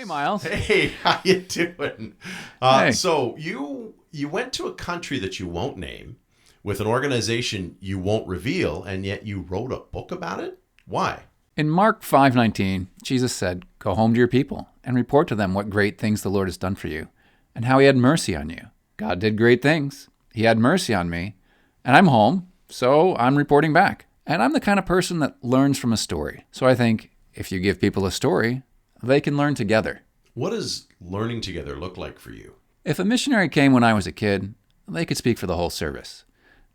Hey, Miles. Hey, how you doing? Hey. So you went to a country that you won't name with an organization you won't reveal, and yet you wrote a book about it? Why? In Mark 5:19, Jesus said, "Go home to your people and report to them what great things the Lord has done for you and how he had mercy on you." God did great things. He had mercy on me, and I'm home, so I'm reporting back. And I'm the kind of person that learns from a story. So I think if you give people a story, they can learn together. What does learning together look like for you? If a missionary came when I was a kid, they could speak for the whole service.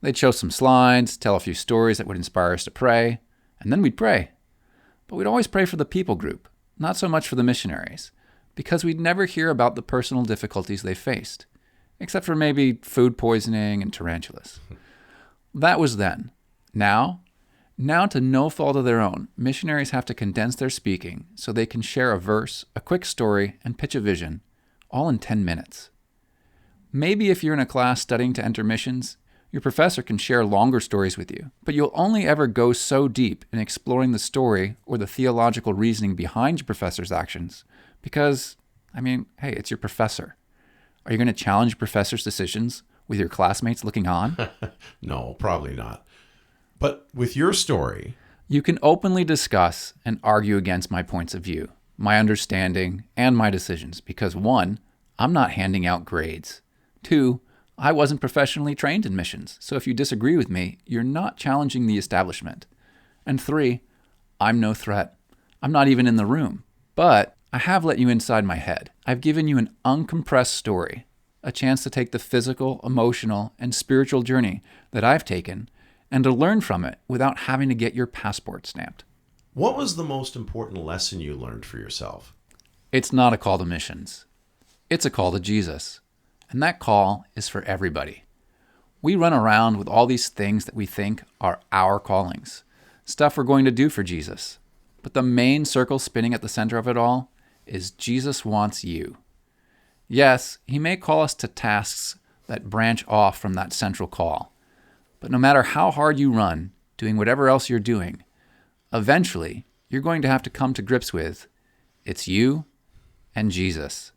They'd show some slides, tell a few stories that would inspire us to pray, and then we'd pray. But we'd always pray for the people group, not so much for the missionaries, because we'd never hear about the personal difficulties they faced, except for maybe food poisoning and tarantulas. That was then. Now, to no fault of their own, missionaries have to condense their speaking so they can share a verse, a quick story, and pitch a vision, all in 10 minutes. Maybe if you're in a class studying to enter missions, your professor can share longer stories with you, but you'll only ever go so deep in exploring the story or the theological reasoning behind your professor's actions because, hey, it's your professor. Are you going to challenge your professor's decisions with your classmates looking on? No, probably not. But with your story, You can openly discuss and argue against my points of view, my understanding, and my decisions because 1, I'm not handing out grades. 2, I wasn't professionally trained in missions, so if you disagree with me, you're not challenging the establishment. And 3, I'm no threat. I'm not even in the room. But I have let you inside my head. I've given you an uncompressed story, a chance to take the physical, emotional, and spiritual journey that I've taken and to learn from it without having to get your passport stamped. what was the most important lesson you learned for yourself? It's not a call to missions. It's a call to Jesus. And that call is for everybody. We run around with all these things that we think are our callings, stuff we're going to do for Jesus. But the main circle spinning at the center of it all is Jesus wants you. Yes, he may call us to tasks that branch off from that central call. But no matter how hard you run, doing whatever else you're doing, eventually you're going to have to come to grips with it's you and Jesus.